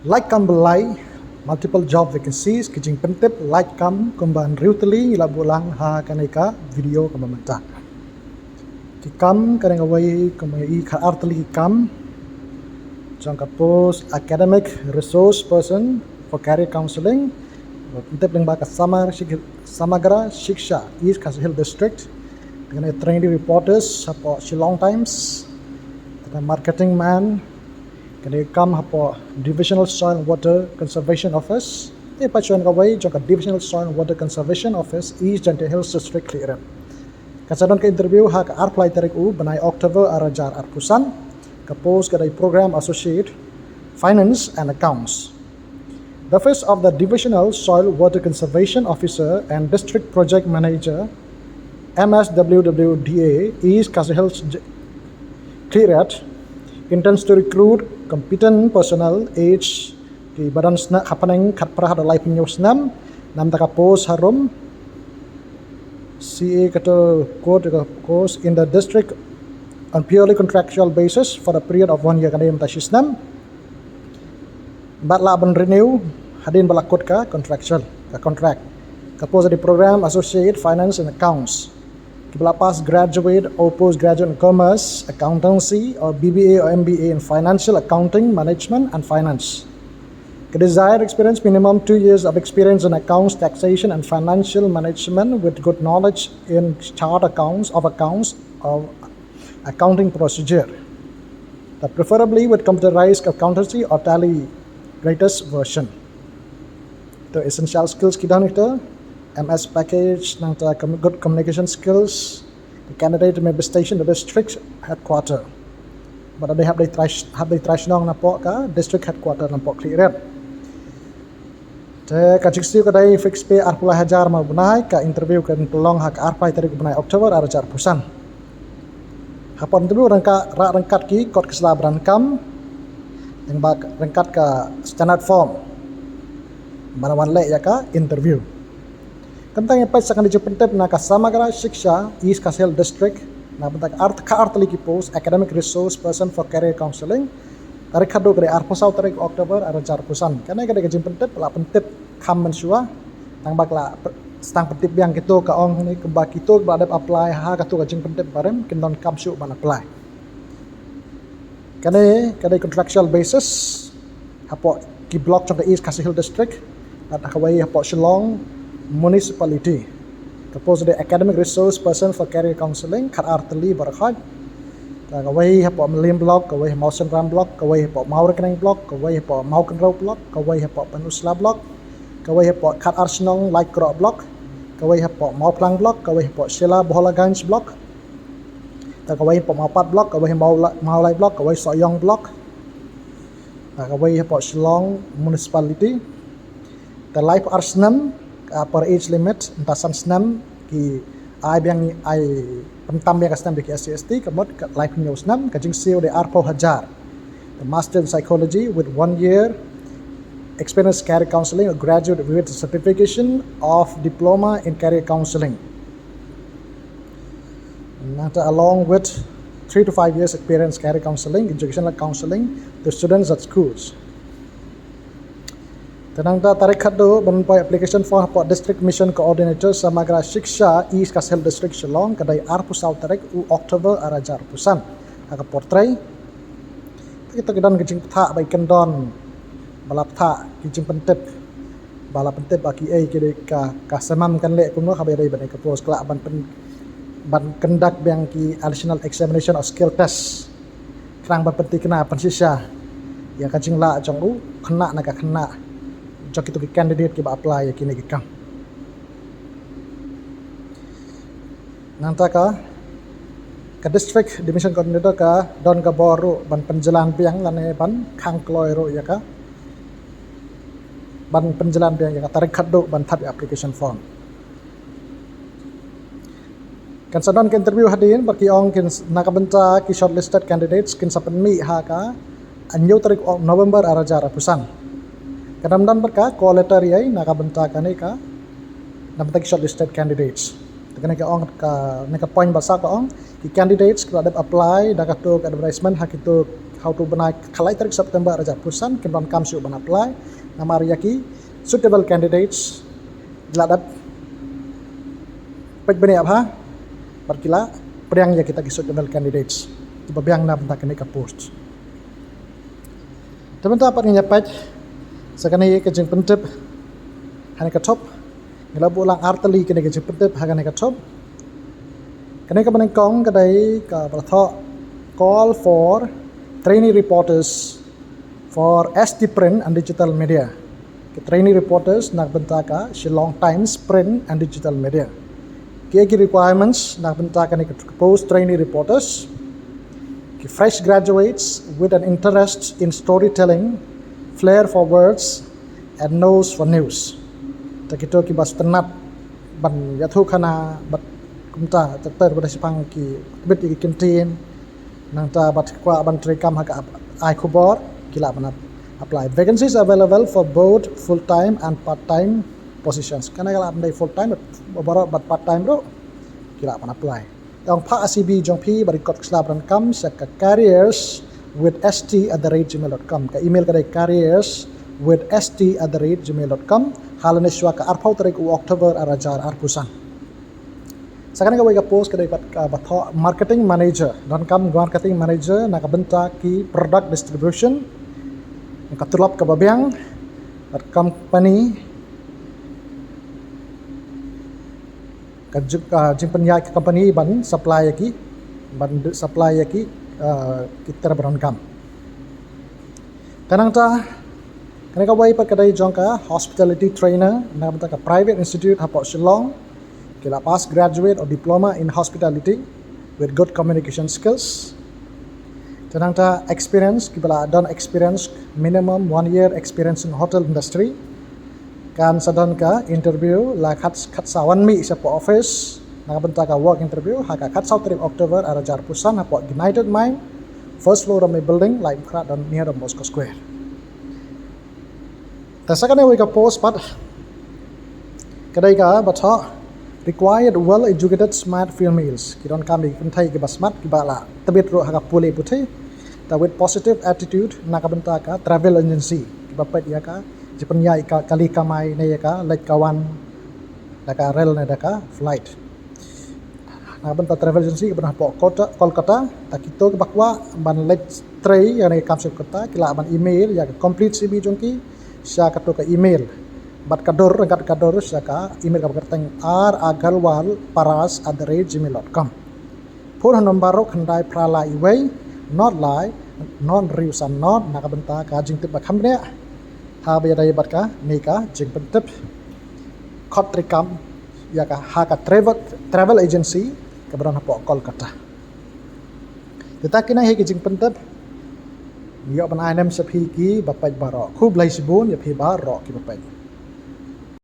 Laitkam byllai multiple job vacancies kijing pentip Laitkam kumban riuteli ila bulang ha kaneka video kamamenta. Kikam kaneng away kumai ka arteli kikam jangka post academic resource person for career counseling pentip deng baka Samagra Shiksha East Khasi district dengan trainee reporters hapo Shillong Times dengan marketing man kena kam hapo Divisional Soil and Water Conservation Office pacuan kawai jangka Divisional Soil and Water Conservation Office East Jante Hills District Khliehriat. Kasadon ke interview ha ka apply tarik benai Oktober arajar arpusan ke post kedai program associate finance and accounts. The office of the Divisional Soil Water Conservation Officer and District Project Manager MSWWDA East Khasi Hills Khliehriat intends to recruit competent personnel age di badan sna hapaneng khat prah da life news nam taka post harum CA kata code course in the district on purely contractual basis for a period of 1 year kadai mtasis nam batla ban renew hadin balakot ka contract kapos di program associate finance and accounts Kiblapas graduate or postgraduate in commerce, accountancy, or BBA or MBA in financial accounting, management, and finance. Desired experience minimum 2 years of experience in accounts, taxation, and financial management with good knowledge in chart accounts of accounting procedure. Preferably with computerized accountancy or tally latest version. The essential skills kita nito. MS package, good communication skills. The candidate may be stationed at the district headquarter. But they have the trash nong napok ka district headquarter napok Khliehriat. Te kajiksi kadai fix pay 40,000 ma bunai ka interview kan pelong hak arpai tarik bunai Oktober arajar pusan. Hapon interview rangkat ki kod keselabran kam yang bak rangkat ka standard form. Manawan le ya ka interview. Kentang yang pas akan dijemput na Samagra Shiksha East Khasi District na bentak arteli post academic resource person for career counseling tarik khado kare arposau tarik Oktober arajar pusan kana kada jemput la pentip kham mensua tang bakla stang pentip yang gitu ka ong ni keba gitu badap apply ha katu ka jemput barem kendon kam syu ban apply kana kada contractual basis hapo ki block of the East Khasi District at Hawaii hapo Shillong municipality. Kapos the academic resource person for career counseling khat arteli barakhat kawai hapo Melim block kawai Mausen Ram block kawai hapo Maurekeneng block kawai hapo Maukenrau block kawai hapo Penusla block kawai hapo khat Arsnong Laitkam block kawai hapo Mauplang block kawai hapo Shela Boholaganj block kawai hapo Maupat block kawai Maulai block kawai Soyong block kawai hapo Shillong municipality the life arsnam per age limit entasan senam ki ai biang ai pentam yang senam di SCST kemot life news senam kajing sio de arpo hajar the master in psychology with 1 year experience career counseling a graduate with certification of diploma in career counseling along with 3 to 5 years experience career counseling educational counseling to students at schools. Tenang ta tarik khado benpai application form for district mission coordinator Samagra Shiksha East Khasi District Shillong kadai arpusau tarik Oktober arajar pusan aka portray kita kedan kejing tha bai kendon balap tha kejing pentip balap pentip aki ai kede ka semam kan le kumno khabai dai banai ka pos kelak ban kendak biang ki additional examination of skill test kerang berpenti kena pensisya yang kajing la jong kena nak kena jok itu candidate kita apply kini kita nanti ka district division coordinator ka don ka boru ban penjalan biang lane ban khang kloiro ya ka ban penjalan biang ya ka tarik khado ban that application form kan sadon ke interview hadirin bagi ong kin nakabenta ki shortlisted candidates kin sapenmi ha ka anyo tarik November arajar pusan kadang-kadang berka call letter yai nakabenta kani ka nabenta ki shortlisted candidates kena ka ong ka neka point basa ka ong ki candidates kada apply da ka to advertisement ha kitu how to benai khalai tarik September raja pusan kembang kam siu ban apply namari yaki suitable candidates ladap pek bani abha berkila priang ya kita ki suitable candidates tiba biang na bentak ni ka post teman-teman dapat nyapat sakane ke jeng pentep hani ka top ngelabu ulang arteli kene ke jeng pentep hagane ka top kene ka banengkong kadai ka pratho call for trainee reporters for ST print and digital media. Trainee reporters nak bentaka Shillong Times print and digital media. Key requirements nak bentaka ni post trainee reporters. Fresh graduates with an interest in storytelling, flair for words, and nose for news. Takito ki bas tenat ban yathu khana bat kumta takter pada sipang ki bit ki kintin nang ta bat kwa ban trikam haka ai khubor kila banat apply. Vacancies available for both full time and part time positions. Kana kala andai full time but part time ro kila ban apply. Yang pa ACB jong pi barikot keslabaran kam saka careers@st@gmail.com ka email kadai careers@st@gmail.com halane shwa ka arpau tarik Oktober arajar arpusan. Sekarang kau ikat post kedai batho marketing manager dan kam marketing manager nak benta ki product distribution nak tulap ke babiang company jimpen ya company ban supply ki kita berankam kanang ta kanang kau ipat kedai jongka hospitality trainer nak benta ka private institute hapok Shillong kila pass graduate or diploma in hospitality with good communication skills. Tenang ta experience kibala done experience minimum 1 year experience in hotel industry. Kan sadan ka interview la khat sawan mi sa po office na benta ka work interview haka khat South Trip October arajar pusan hapo United Mind first floor of my building Laitkam dan near the Moscow Square. Tasakan ni ka post pat kadai ka batho required well educated smart females kiron kami kentai ke basmat kibala tabit ro haka pule puthi ta with positive attitude nakabenta ka travel agency kibapet ya ka jipenya ka kali kamai ne ya ka Laitkam daka rail ne daka flight nakabenta travel agency ke banah po Kolkata takito ke bakwa ban let tray ya ne kamsep kota kila ban email ya complete CV jongki sya kato ka email bat kador saka email ka bertang ragalwalparas@gmail.com phone number ro khandai prala iway not lie non riusan not nakabenta ka jing tip bakhamne ha ba dai bat ka nika jing pentep khotrikam ya ka ha ka travel agency ka bran hapo Kolkata detakina he ki jing pentep yo ban anem saphi ki bapai baro khub lai sibun ya phi baro ki bapai